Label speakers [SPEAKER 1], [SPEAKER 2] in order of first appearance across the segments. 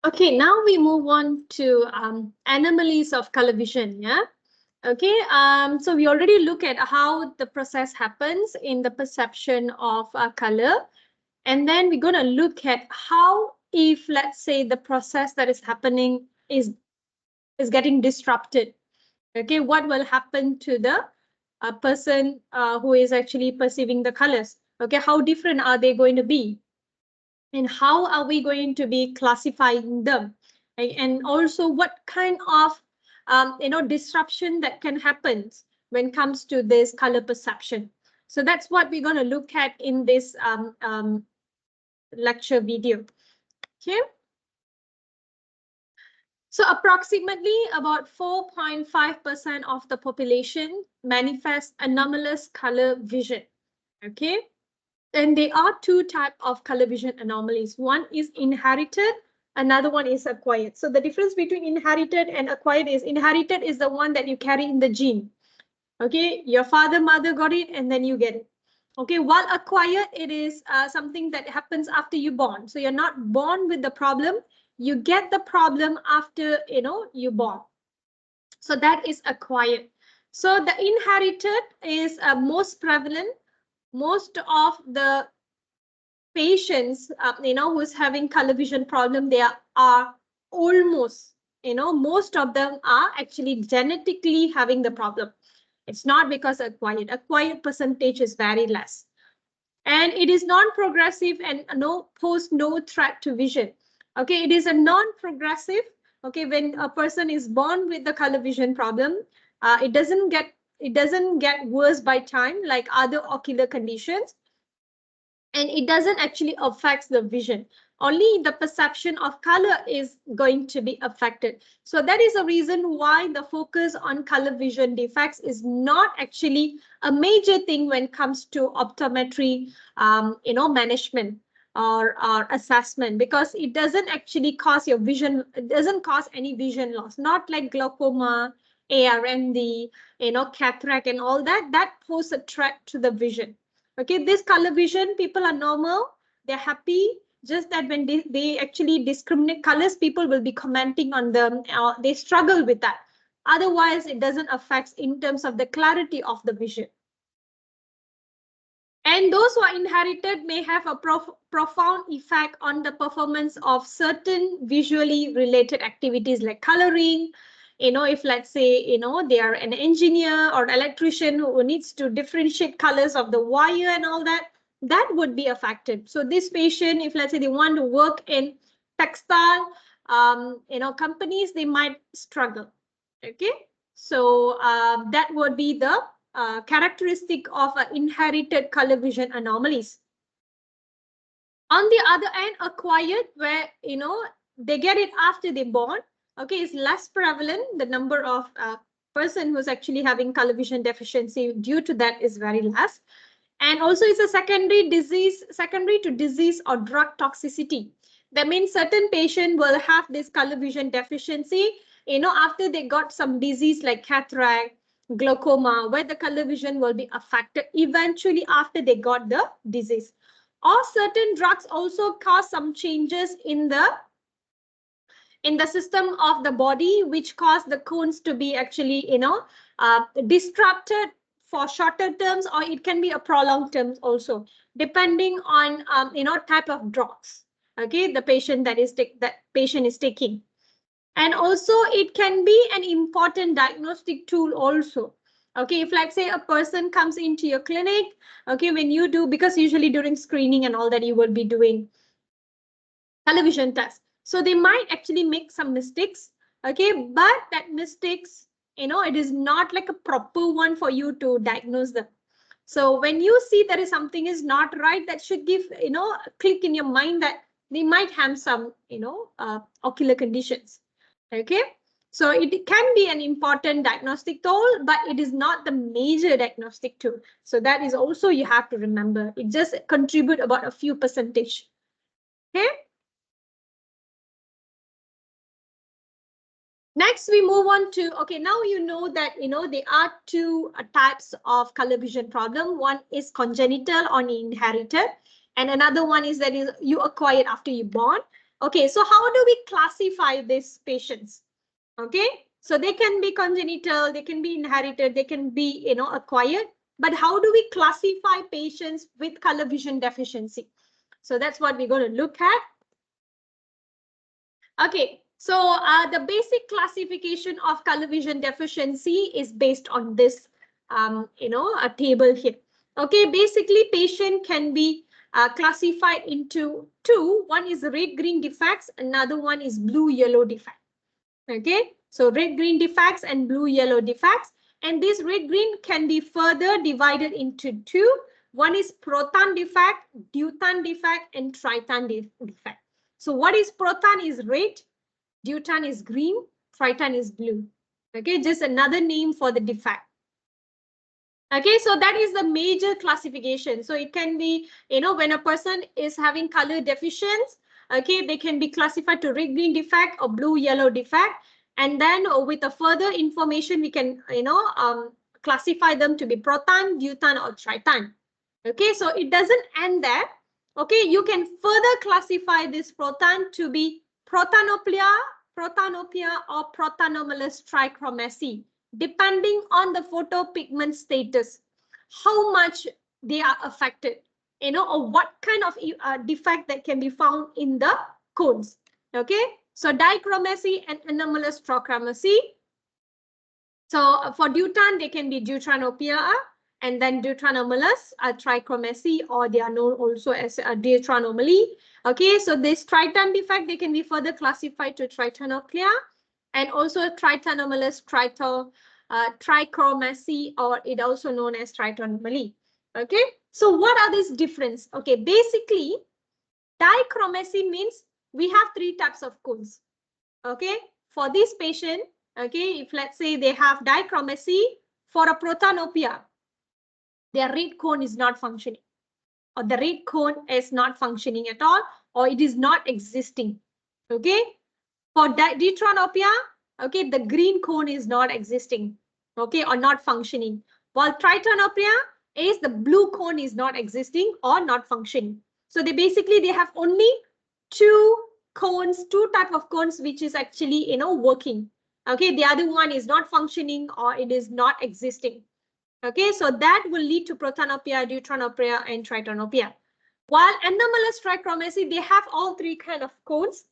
[SPEAKER 1] Okay, now we move on to anomalies of color vision. Yeah. Okay. So we already look at how the process happens in the perception of color, and then we're going to look at how, if let's say the process that is happening is getting disrupted. Okay, what will happen to the person who is actually perceiving the colors? Okay, how different are they going to be? And how are we going to be classifying them, right? And also what kind of disruption that can happen when it comes to this color perception. So that's what we're going to look at in this lecture video. Okay, so approximately about 4.5% of the population manifest anomalous color vision. Okay, and there are two types of color vision anomalies. One is inherited, another one is acquired. So the difference between inherited and acquired is inherited is the one that you carry in the gene. Okay, your father, mother got it, and then you get it. Okay, while acquired, it is something that happens after you born. So you're not born with the problem, you get the problem after you born. So that is acquired. So the inherited is most prevalent. Most of the patients, who's having color vision problem, they are almost, most of them are actually genetically having the problem. It's not because acquired percentage is very less. And it is non-progressive and no threat to vision. Okay, it is a non-progressive. Okay, when a person is born with the color vision problem, it doesn't get worse by time like other ocular conditions, and it doesn't actually affect the vision. Only the perception of color is going to be affected. So that is the reason why the focus on color vision defects is not actually a major thing when it comes to optometry, management or assessment, because it doesn't actually cause your vision. It doesn't cause any vision loss, not like glaucoma, ARND, cataract and all that. That pose a threat to the vision. Okay, this color vision, people are normal, they're happy. Just that when they actually discriminate colors, people will be commenting on them. They struggle with that. Otherwise, it doesn't affect in terms of the clarity of the vision. And those who are inherited may have a profound effect on the performance of certain visually related activities like coloring. If let's say, they are an engineer or electrician who needs to differentiate colors of the wire and all that, that would be affected. So this patient, if let's say they want to work in textile, companies, they might struggle. Okay, so that would be the characteristic of inherited color vision anomalies. On the other end, acquired, where they get it after they born, okay, is less prevalent. The number of person who's actually having color vision deficiency due to that is very less. And also it's a secondary to disease or drug toxicity. That means certain patient will have this color vision deficiency, after they got some disease like cataract, glaucoma, where the color vision will be affected eventually after they got the disease. Or certain drugs also cause some changes in the system of the body, which cause the cones to be actually, disrupted for shorter terms, or it can be a prolonged terms also, depending on, type of drugs. Okay, the patient that patient is taking. And also it can be an important diagnostic tool also. Okay, if let's say a person comes into your clinic, okay, when you do, because usually during screening and all that, you will be doing television test. So they might actually make some mistakes. Okay, but that mistakes, it is not like a proper one for you to diagnose them. So when you see there is something is not right, that should give, a click in your mind that they might have some, ocular conditions. Okay, so it can be an important diagnostic tool, but it is not the major diagnostic tool. So that is also, you have to remember, it just contribute about a few percentage. Okay. Next, we move on to, okay, now you know that, there are two types of color vision problem. One is congenital or inherited, and another one is that is you acquired after you born. Okay, so how do we classify these patients? Okay, so they can be congenital, they can be inherited, they can be, acquired. But how do we classify patients with color vision deficiency? So that's what we're going to look at. Okay, so the basic classification of color vision deficiency is based on this, a table here. Okay, basically patient can be classified into two. One is red-green defects, another one is blue-yellow defect. Okay, so red-green defects and blue-yellow defects. And this red-green can be further divided into two. One is proton defect, deutan defect, and triton defect. So what is proton is red, deutan is green, triton is blue. Okay, just another name for the defect. Okay, so that is the major classification. So it can be, when a person is having color deficiency, okay, they can be classified to red-green defect or blue-yellow defect. And then with the further information, we can, classify them to be proton, deutan, or triton. Okay, so it doesn't end there. Okay, you can further classify this proton to be protanopia, or protanomalous trichromacy, depending on the photopigment status, how much they are affected, or what kind of defect that can be found in the cones. Okay, so dichromacy and anomalous trichromacy. So for deutan, they can be deuteranopia, and then deuteranomalous trichromacy, or they are known also as deuteranomaly. Okay, so this triton defect, they can be further classified to tritonopia, and also tritonomalous trichromacy, or it also known as tritonomaly. Okay, so what are these difference? Okay, basically dichromacy means we have three types of cones. Okay, for this patient, okay, if let's say they have dichromacy, for a protanopia, their red cone is not functioning, or the red cone is not functioning at all, or it is not existing. Okay, for deuteranopia, okay, the green cone is not existing, okay, or not functioning, while tritonopia is the blue cone is not existing or not functioning. So they have only two type of cones which is actually working. Okay, the other one is not functioning or it is not existing. Okay, so that will lead to protanopia, deuteranopia, and tritonopia. While anomalous trichromacy, they have all three kind of cones,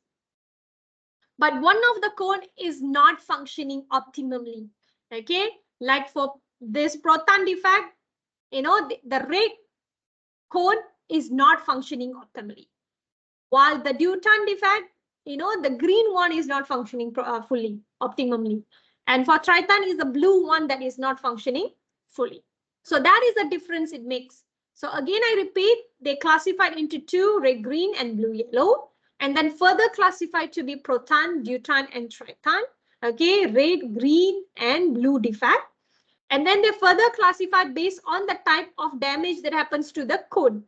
[SPEAKER 1] but one of the cone is not functioning optimally. Okay, like for this proton defect, the red cone is not functioning optimally, while the deutan defect, the green one is not functioning fully, optimally. And for triton is the blue one that is not functioning fully. So that is the difference it makes. So again, I repeat, they classified into two, red, green, and blue, yellow, and then further classified to be proton, deutan, and triton. Okay, red, green, and blue defect. And then they further classified based on the type of damage that happens to the cone.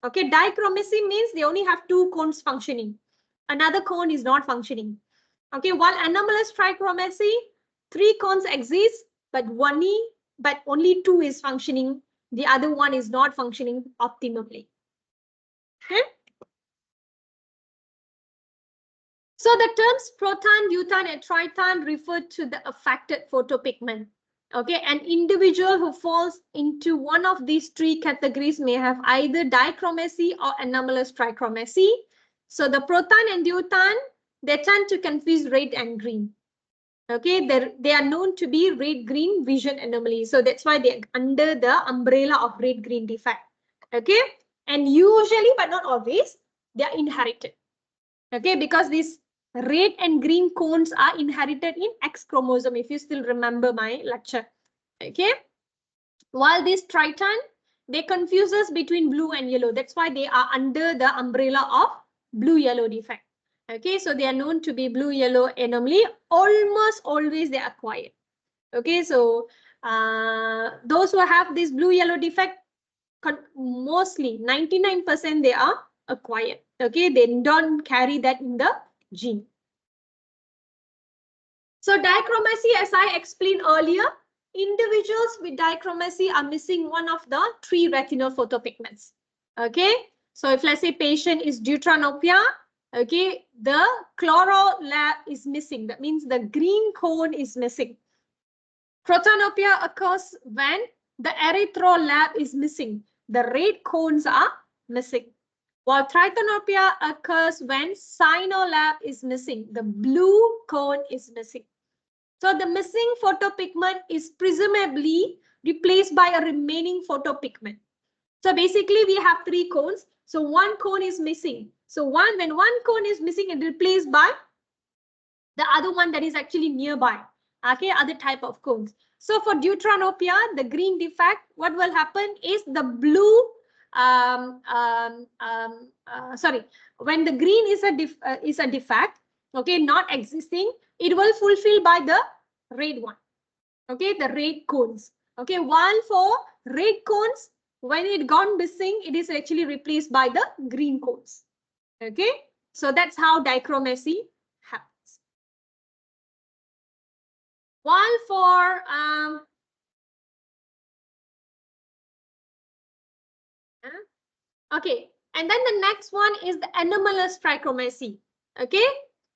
[SPEAKER 1] Okay, dichromacy means they only have two cones functioning. Another cone is not functioning. Okay, while anomalous trichromacy, three cones exist, but only two is functioning. The other one is not functioning optimally. Okay. So the terms proton, deutan, and triton refer to the affected photopigment. Okay, an individual who falls into one of these three categories may have either dichromacy or anomalous trichromacy. So the proton and deutan, they tend to confuse red and green. Okay, they are known to be red-green vision anomalies. So that's why they're under the umbrella of red-green defect. Okay, and usually, but not always, they are inherited. Okay, because these red and green cones are inherited in X chromosome, if you still remember my lecture. Okay, while this triton, they confuse us between blue and yellow. That's why they are under the umbrella of blue-yellow defect. Okay, so they are known to be blue-yellow anomaly. Almost always they are acquired. Okay, so those who have this blue-yellow defect, mostly 99% they are acquired. Okay, they don't carry that in the gene. So dichromacy, as I explained earlier, individuals with dichromacy are missing one of the three retinal photopigments. Okay, so if let's say patient is deuteranopia, Okay, the chloro lab is missing. That means the green cone is missing. Protanopia occurs when the erythro lab is missing. The red cones are missing. While tritanopia occurs when cyanolab is missing. The blue cone is missing. So the missing photopigment is presumably replaced by a remaining photopigment. So basically we have three cones. So one cone is missing. So when one cone is missing, it is replaced by the other one that is actually nearby. Okay, other type of cones. So for deuteranopia, the green defect, what will happen is the blue, when the green is a defect, okay, not existing, it will fulfill by the red one. Okay, the red cones. Okay, while for red cones, when it gone missing, it is actually replaced by the green cones. Okay, so that's how dichromacy happens. While for okay, and then the next one is the anomalous trichromacy. Okay,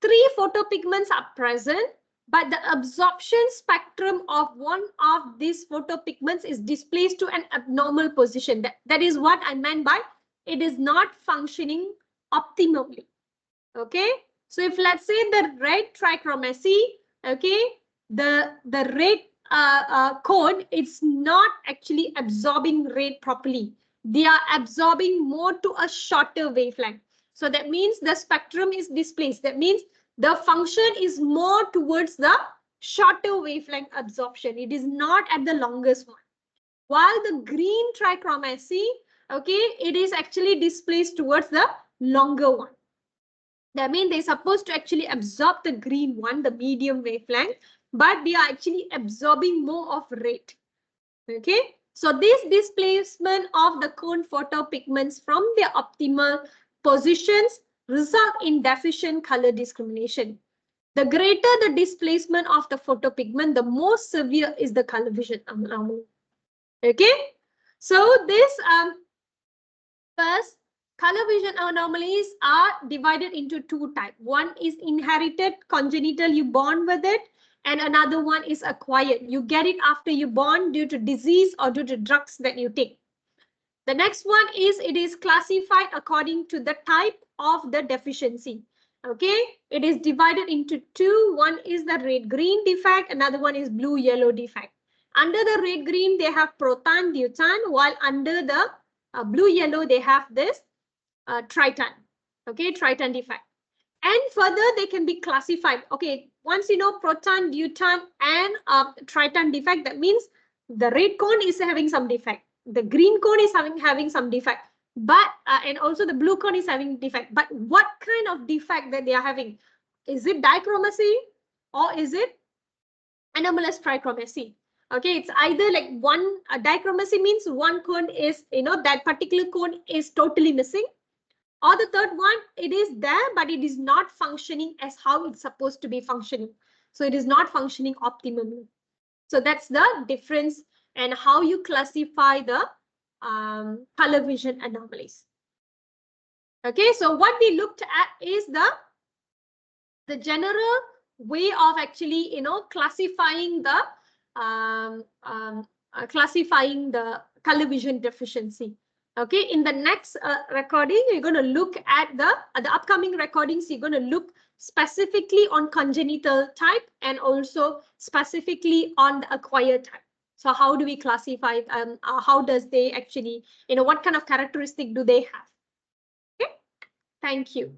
[SPEAKER 1] three photopigments are present, but the absorption spectrum of one of these photopigments is displaced to an abnormal position. That is what I meant by it is not functioning optimally. Okay, so if let's say the red trichromacy, okay, the red cone, it's not actually absorbing red properly. They are absorbing more to a shorter wavelength. So that means the spectrum is displaced. That means the function is more towards the shorter wavelength absorption. It is not at the longest one. While the green trichromacy, okay, it is actually displaced towards the longer one. That means they're supposed to actually absorb the green one, the medium wavelength, but they are actually absorbing more of red. Okay, so this displacement of the cone photopigments from their optimal positions result in deficient color discrimination. The greater the displacement of the photopigment, the more severe is the color vision anomaly. Okay, so this first, color vision anomalies are divided into two types. One is inherited, congenital, you born with it, and another one is acquired. You get it after you born due to disease or due to drugs that you take. The next one is it is classified according to the type of the deficiency. Okay, it is divided into two. One is the red-green defect, another one is blue-yellow defect. Under the red-green, they have proton, deutan, while under the blue-yellow, they have this triton. Okay, triton defect. And further, they can be classified. Okay, once you know proton, deutan, and triton defect, that means the red cone is having some defect. The green cone is having some defect, but and also the blue cone is having defect. But what kind of defect that they are having? Is it dichromacy or is it anomalous trichromacy? Okay, it's either like one dichromacy means one cone is, that particular cone is totally missing. Or the third one, it is there, but it is not functioning as how it's supposed to be functioning. So it is not functioning optimally. So that's the difference and how you classify the color vision anomalies. Okay, so what we looked at is the general way of actually, classifying the color vision deficiency. Okay, in the next recording, you're going to look at the upcoming recordings. You're going to look specifically on congenital type and also specifically on the acquired type. So how do we classify? How does they actually, what kind of characteristic do they have? Okay, thank you.